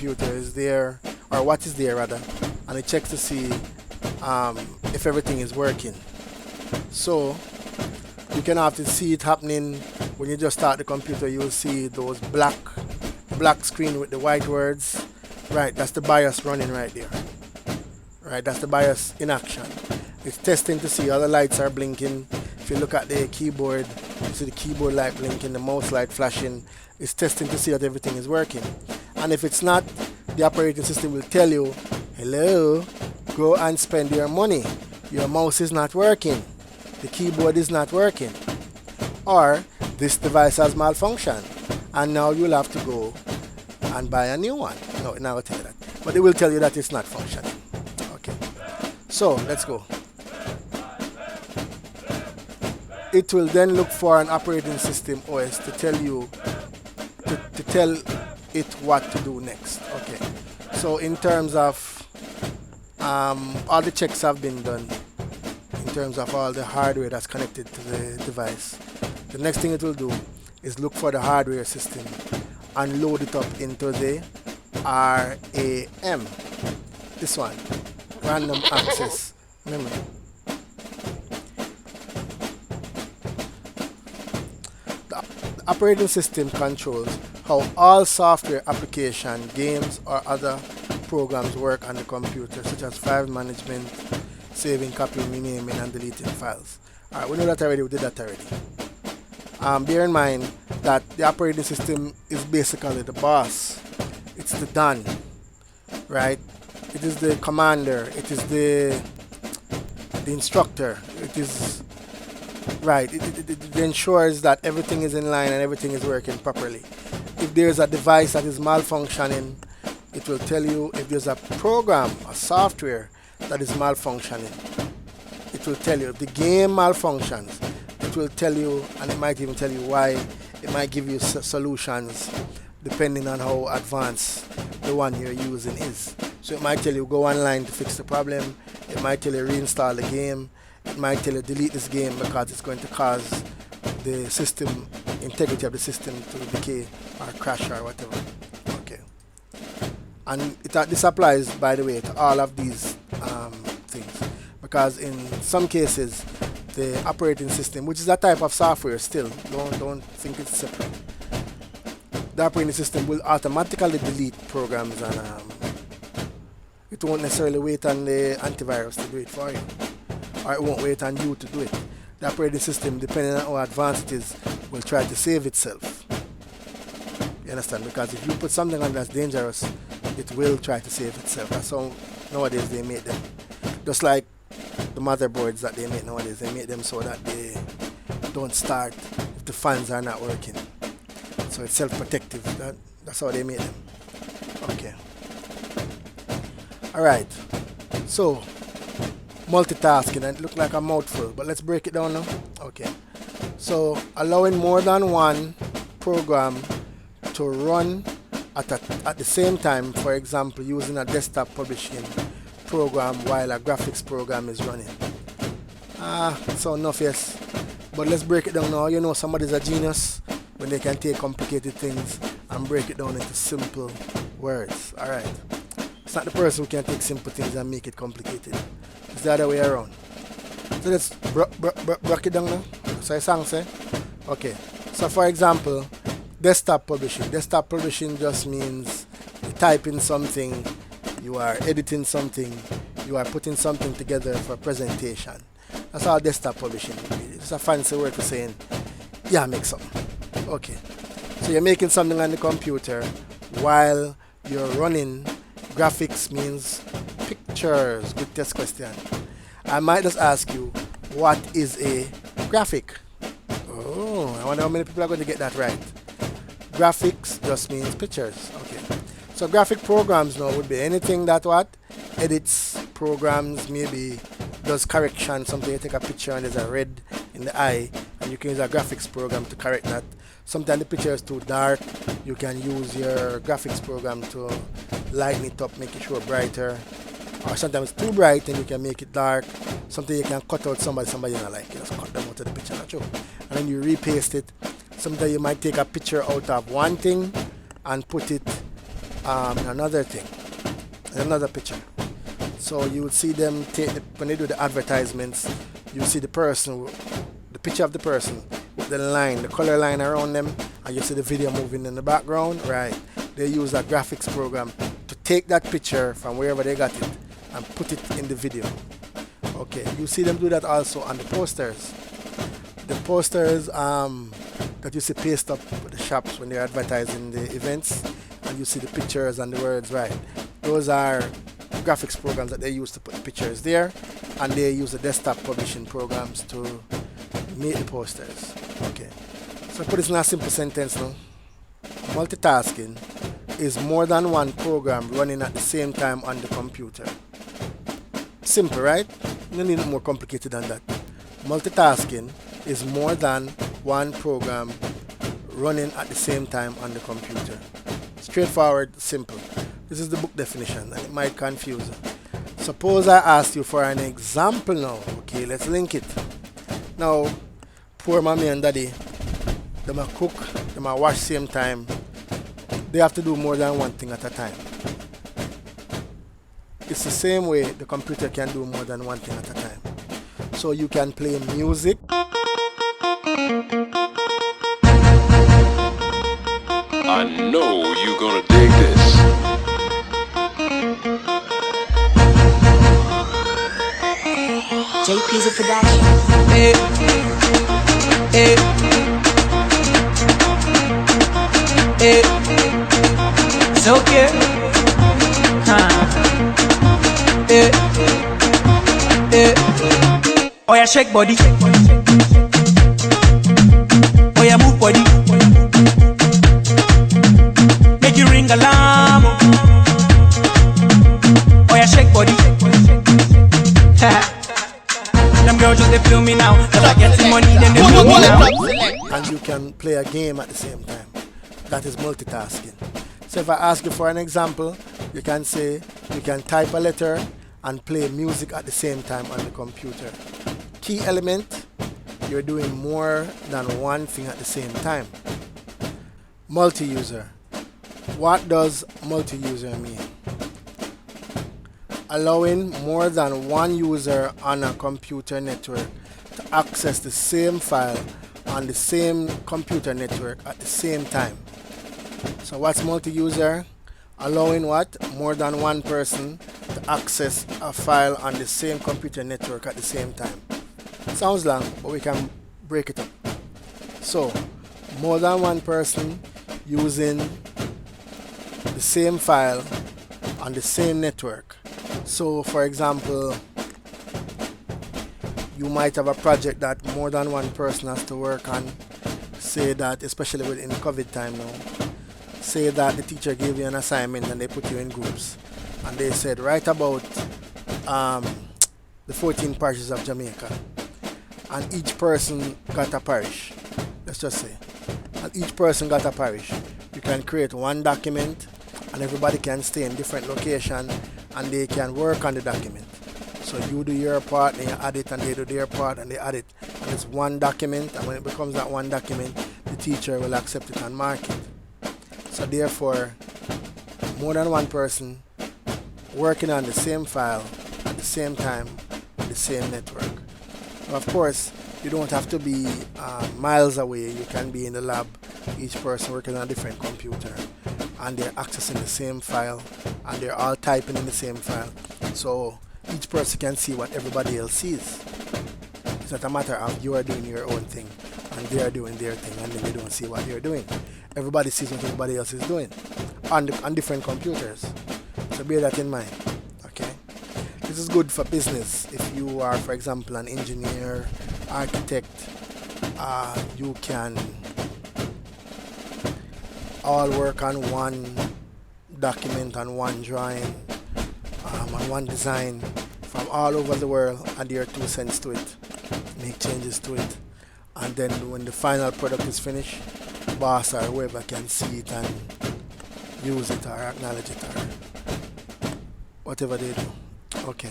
computer is there, or what is there rather, and it checks to see if everything is working. So you can often see it happening when you just start the computer. You will see those black screen with the white words. Right, that's the BIOS running right there. Right, that's the BIOS in action. It's testing to see all the lights are blinking. If you look at the keyboard, you see the keyboard light blinking, the mouse light flashing. It's testing to see that everything is working. And if it's not, the operating system will tell you, hello, go and spend your money. Your mouse is not working. The keyboard is not working. Or this device has malfunctioned. And now you'll have to go and buy a new one. No, it never tell you that. But it will tell you that it's not functioning. Okay. So let's go. It will then look for an operating system OS to tell you to tell it what to do next. Okay. So in terms of all the checks have been done in terms of all the hardware that's connected to the device. The next thing it will do is look for the hardware system and load it up into the RAM. This one, random access memory. The operating system controls how all software application, games or other programs work on the computer, such as file management, saving, copying, renaming and deleting files. Alright, we know that already, we did that already. Bear in mind that the operating system is basically the boss. It's the Don, right? It is the commander. It is the instructor. It is right. It ensures that everything is in line and everything is working properly. If there's a device that is malfunctioning, it will tell you. If there's a program, a software that is malfunctioning, it will tell you. If the game malfunctions, it will tell you, and it might even tell you why. It might give you solutions depending on how advanced the one you're using is. So it might tell you go online to fix the problem. It might tell you reinstall the game. It might tell you delete this game because it's going to cause the system integrity of the system to decay or crash or whatever. Okay. And this applies, by the way, to all of these things, because in some cases the operating system, which is a type of software still, don't think it's separate. The operating system will automatically delete programs, and it won't necessarily wait on the antivirus to do it for you, or it won't wait on you to do it. The operating system, depending on how advanced it is, will try to save itself. You understand? Because if you put something on that's dangerous, it will try to save itself. That's how nowadays they make them. Just like the motherboards that they make nowadays, they make them so that they don't start if the fans are not working. So it's self-protective. That's how they make them. Okay. Alright. So multitasking, and it looked like a mouthful, but let's break it down now. Okay. So allowing more than one program to run at the same time, for example, using a desktop publishing program while a graphics program is running. So enough, yes. But let's break it down now. You know, somebody's a genius when they can take complicated things and break it down into simple words. Alright. It's not the person who can take simple things and make it complicated. It's the other way around. So let's break it down now. So I sang say. Okay. So for example, desktop publishing. Desktop publishing just means you type in something, you are editing something, you are putting something together for presentation. That's all desktop publishing. It's a fancy word for saying, yeah, make something. Okay. So you're making something on the computer while you're running. Graphics means pictures. Good test question. I might just ask you, what is a graphic? Oh, I wonder how many people are going to get that right. Graphics just means pictures. Okay. So graphic programs now would be anything that what? Edits programs, maybe does correction, something you take a picture and there's a red in the eye and you can use a graphics program to correct that. Sometimes the picture is too dark, you can use your graphics program to lighten it up, make it show brighter. Or sometimes it's too bright and you can make it dark. Something you can cut out somebody you don't like, you just cut them out of the picture, not true. And then you repaste it. Sometimes you might take a picture out of one thing and put it another thing, another picture. So you would see them take when they do the advertisements, you see the person, the picture of the person with the line, the color line around them, and you see the video moving in the background, right? They use a graphics program to take that picture from wherever they got it and put it in the video. Okay, you see them do that also on the posters. The posters that you see paste up with the shops when they're advertising the events, and you see the pictures and the words, right? Those are graphics programs that they use to put the pictures there, and they use the desktop publishing programs to make the posters. Okay, so put this in a simple sentence now. Multitasking is more than one program running at the same time on the computer. Simple, right? No need more complicated than that. Multitasking is more than one program running at the same time on the computer. Straightforward, simple. This is the book definition, and it might confuse you. Suppose I asked you for an example now. Okay, let's link it. Now, poor mommy and daddy, they might cook, they might wash same time. They have to do more than one thing at a time. It's the same way the computer can do more than one thing at a time. So you can play music. I know you're gonna dig this. JP's a production. Hey, hey, hey. It's okay. Hey, hey. Oh yeah, shake body. Oh yeah, move body. Make you ring alarm. Oh yeah, shake body. Them girls just they feel me now. Cause I get the money, then they feel me now. And you can play a game at the same time. That is multitasking. So if I ask you for an example, you can say you can type a letter and play music at the same time on the computer. Key element, you're doing more than one thing at the same time. Multi-user. What does multi-user mean? Allowing more than one user on a computer network to access the same file on the same computer network at the same time. So what's multi-user? Allowing what? More than one person to access a file on the same computer network at the same time. Sounds long, but we can break it up. So, more than one person using the same file on the same network. So, for example, you might have a project that more than one person has to work on. Say that, especially within COVID time now, say that the teacher gave you an assignment and they put you in groups, and they said write about the 14 parishes of Jamaica, and each person got a parish. Let's just say, and each person got a parish. You can create one document, and everybody can stay in different location, and they can work on the document. So you do your part, and you add it, and they do their part, and they add it, and it's one document. And when it becomes that one document, the teacher will accept it and mark it. So therefore, more than one person working on the same file at the same time on the same network. Now, of course, you don't have to be miles away. You can be in the lab, each person working on a different computer, and they're accessing the same file, and they're all typing in the same file. So each person can see what everybody else sees. It's not a matter of you are doing your own thing and they are doing their thing, and then they don't see what you're doing. Everybody sees what everybody else is doing on different computers. So bear that in mind. Okay, this is good for business. If you are, for example, an engineer, architect, you can all work on one document, on one drawing, on one design from all over the world, and your 2 cents to it, make changes to it, and then when the final product is finished, boss or whoever can see it and use it or acknowledge it or whatever they do. Okay,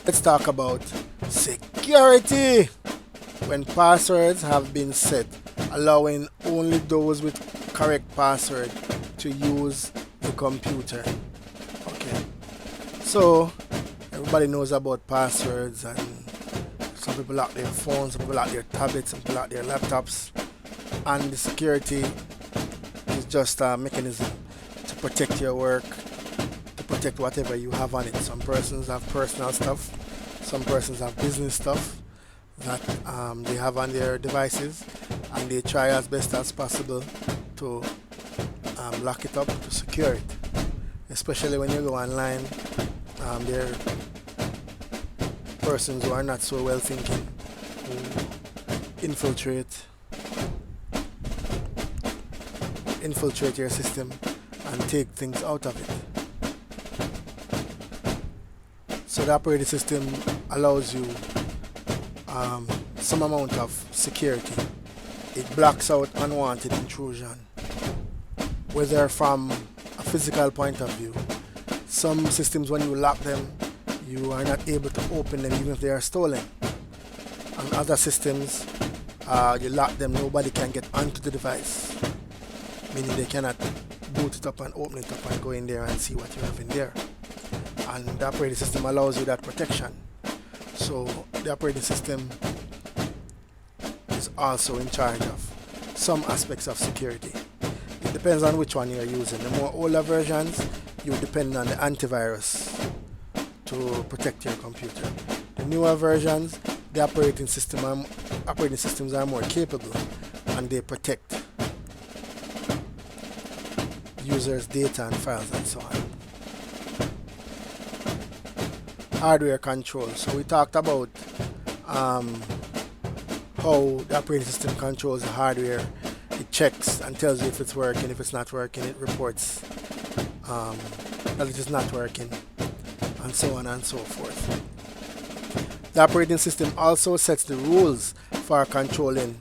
let's talk about security. When passwords have been set, allowing only those with correct password to use the computer. Okay, so everybody knows about passwords, and some people lock their phones, some people lock their tablets, some people lock their laptops, and the security is just a mechanism to protect your work, to protect whatever you have on it. Some persons have personal stuff, some persons have business stuff that they have on their devices, and they try as best as possible to lock it up, to secure it. Especially when you go online, there are persons who are not so well thinking who infiltrate your system and take things out of it. So the operating system allows you some amount of security. It blocks out unwanted intrusion, whether from a physical point of view. Some systems, when you lock them, you are not able to open them even if they are stolen. On other systems, you lock them, nobody can get onto the device, meaning they cannot boot it up and open it up and go in there and see what you have in there. And the operating system allows you that protection. So the operating system is also in charge of some aspects of security. It depends on which one you're using. The more older versions, you depend on the antivirus to protect your computer. The newer versions, the operating systems are more capable, and they protect users' data and files and so on. Hardware control. So we talked about how the operating system controls the hardware. It checks and tells you if it's working. If it's not working, it reports that it is not working, and so on and so forth. The operating system also sets the rules for controlling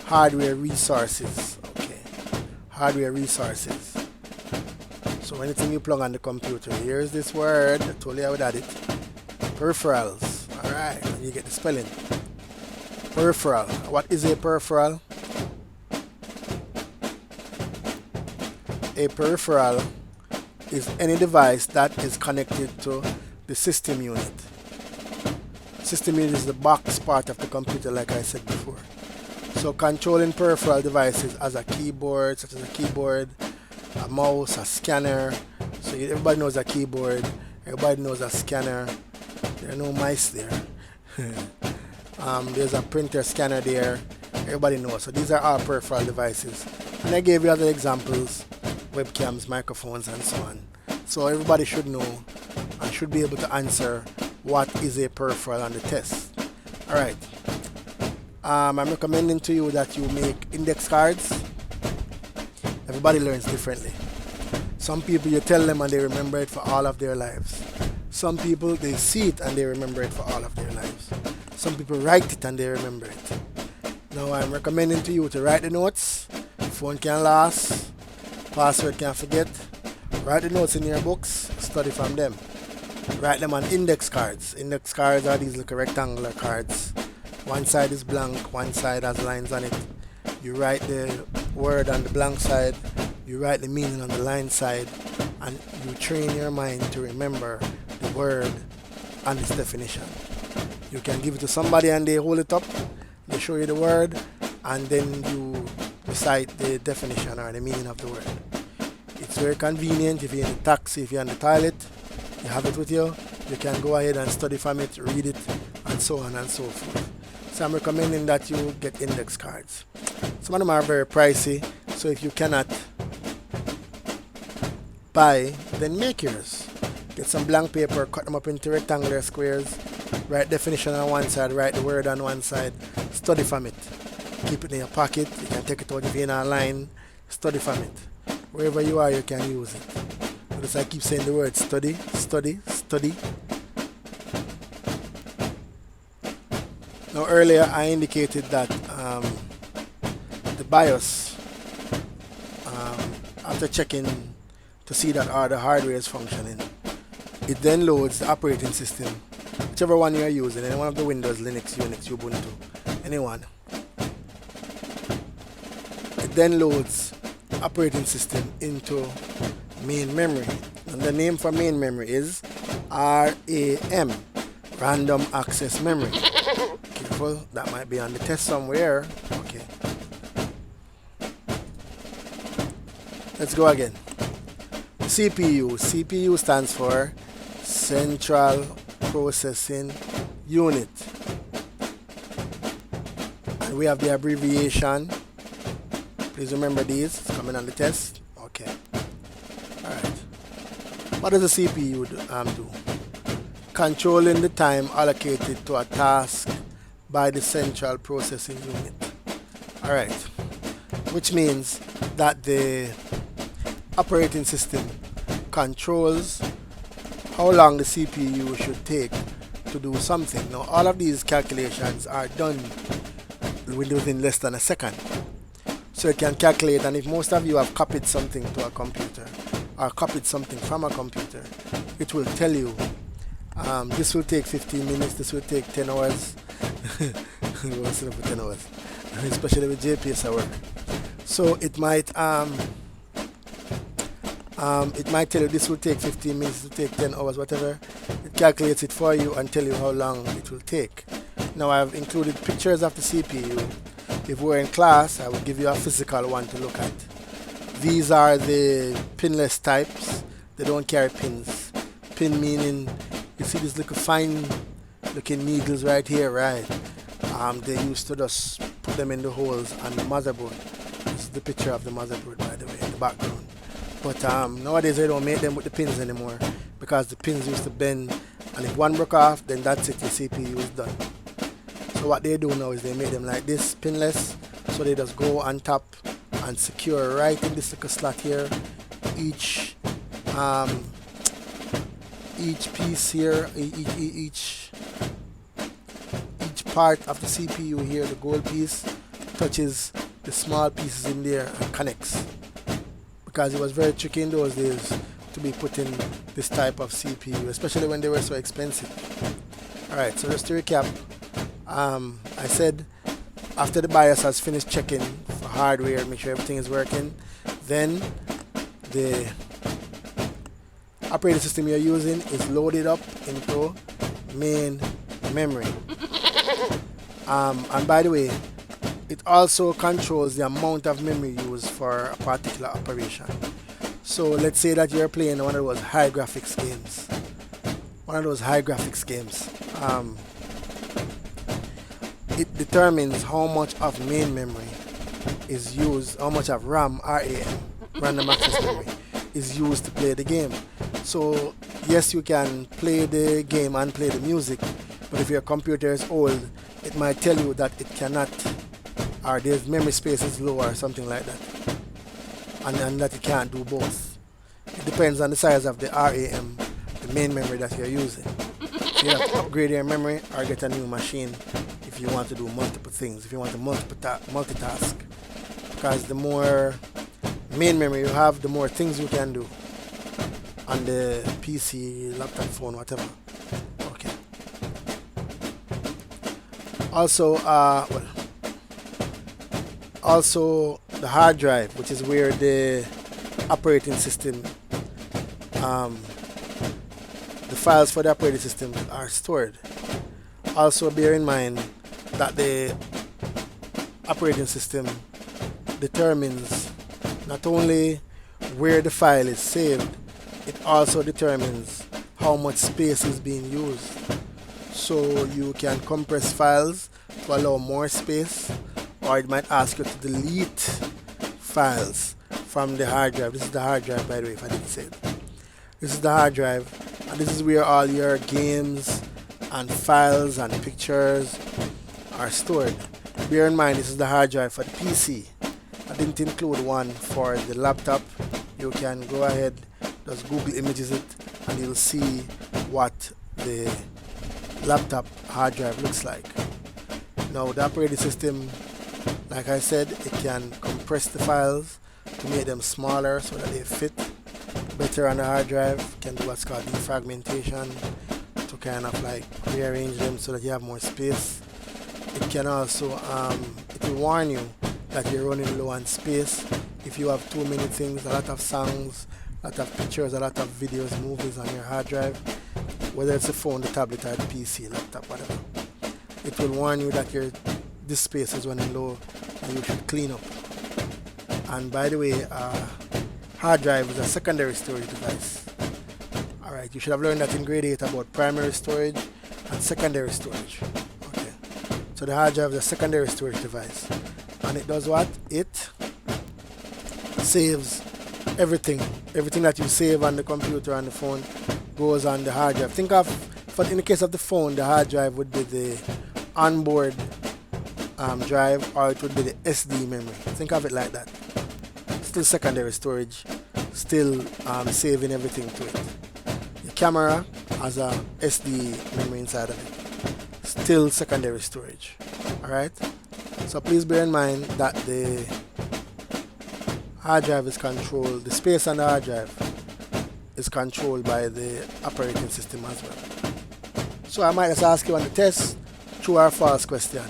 hardware resources. Okay, hardware resources. So anything you plug on the computer, here's this word, I told you I would add it. Peripherals. Alright, and you get the spelling. Peripheral. What is a peripheral? A peripheral is any device that is connected to the system unit. System unit is the box part of the computer, like I said before. So controlling peripheral devices as a keyboard, such as a keyboard, a mouse, a scanner. So everybody knows a keyboard, everybody knows a scanner. There are no mice there. There's a printer, scanner there. Everybody knows. So these are all peripheral devices. And I gave you other examples, webcams, microphones, and so on. So everybody should know and should be able to answer what is a peripheral on the test. Alright. I'm recommending to you that you make index cards. Everybody learns differently. Some people, you tell them and they remember it for all of their lives. Some people, they see it and they remember it for all of their lives. Some people write it and they remember it. Now I'm recommending to you to write the notes. Phone can last, password can forget. Write the notes in your books, study from them. Write them on index cards. Index cards are these little rectangular cards. One side is blank, one side has lines on it. You write the word on the blank side, you write the meaning on the line side, and you train your mind to remember the word and its definition. You can give it to somebody and they hold it up, they show you the word, and then you recite the definition or the meaning of the word. It's very convenient if you're in a taxi, if you're on the toilet, you have it with you, you can go ahead and study from it, read it, and so on and so forth. So I'm recommending that you get index cards. Some of them are very pricey, so if you cannot buy, then make yours. Get some blank paper, cut them up into rectangular squares, write definition on one side, write the word on one side, study from it. Keep it in your pocket, you can take it out if you're in a line, study from it. Wherever you are, you can use it. Notice I keep saying the word study, study, study. Now earlier I indicated that the BIOS, after checking to see that all the hardware is functioning, it then loads the operating system, whichever one you are using, any one of the Windows, Linux, Unix, Ubuntu, anyone. It then loads the operating system into main memory. And the name for main memory is RAM, random access memory. Careful, that might be on the test somewhere. Okay. Let's go again. CPU stands for Central Processing Unit. And we have the abbreviation. Please remember these. It's coming on the test. Okay. Alright. What does the CPU do? Controlling the time allocated to a task by the Central Processing Unit. Alright. Which means that the operating system controls how long the CPU should take to do something. Now, all of these calculations are done within less than a second. So you can calculate, and if most of you have copied something to a computer or copied something from a computer, it will tell you this will take 15 minutes, this will take 10 hours. What's up for 10 hours? Especially with JPS at work. So it might tell you this will take 15 minutes, it will take 10 hours, whatever. It calculates it for you and tell you how long it will take. Now I've included pictures of the CPU. If we're in class, I will give you a physical one to look at. These are the pinless types. They don't carry pins. Pin meaning, you see these little fine looking needles right here, right? They used to just put them in the holes on the motherboard. This is the picture of the motherboard, by the way, in the background. But nowadays they don't make them with the pins anymore because the pins used to bend, and if one broke off, then that's it, your CPU is done. So what they do now is they make them like this, pinless, so they just go on top and secure right in this little slot here. Each piece here, each part of the CPU here, the gold piece, touches the small pieces in there and connects. Because it was very tricky in those days to be putting this type of CPU, especially when they were so expensive. Alright, so just to recap, I said after the BIOS has finished checking for hardware, make sure everything is working, then the operating system you're using is loaded up into main memory. And by the way, it also controls the amount of memory used for a particular operation. So let's say that you're playing one of those high graphics games. It determines how much of main memory is used, how much of RAM, random access memory, is used to play the game. So yes, you can play the game and play the music, but if your computer is old, it might tell you that it cannot, or there's memory space is low or something like that, and that it can't do both. It depends on the size of the RAM, the main memory that you're using. So you have to upgrade your memory or get a new machine if you want to do multiple things, if you want to multitask. Because the more main memory you have, the more things you can do on the PC, laptop, phone, whatever. Okay. Also the hard drive, which is where the operating system, the files for the operating system are stored. Also bear in mind that the operating system determines not only where the file is saved, it also determines how much space is being used. So you can compress files to allow more space, or it might ask you to delete files from the hard drive. This is the hard drive, by the way, if I didn't say it. This is the hard drive, and this is where all your games and files and pictures are stored. Bear in mind, this is the hard drive for the PC. I didn't include one for the laptop. You can go ahead, just Google images it, and you'll see what the laptop hard drive looks like. Now the operating system, like I said, it can compress the files to make them smaller so that they fit better on the hard drive. It can do what's called defragmentation to kind of like rearrange them so that you have more space. It can also it will warn you that you're running low on space if you have too many things, a lot of songs a lot of pictures, a lot of videos, movies on your hard drive, whether it's a phone, the tablet, or the PC, laptop, whatever. It will warn you that your disk space is running low and you should clean up. And by the way, hard drive is a secondary storage device. Alright, you should have learned that in grade 8 about primary storage and secondary storage. Okay, so the hard drive is a secondary storage device, and it does what? It saves everything that you save on the computer and the phone goes on the hard drive. Think of, for in the case of the phone, the hard drive would be the onboard drive, or it would be the SD memory. Think of it like that. Still secondary storage, still saving everything to it. The camera has a SD memory inside of it, still secondary storage. Alright, so please bear in mind that the hard drive is controlled, the space on the hard drive is controlled by the operating system as well. So I might just ask you on the test, true or false question.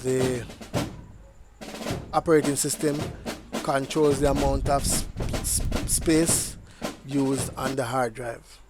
The operating system controls the amount of space used on the hard drive.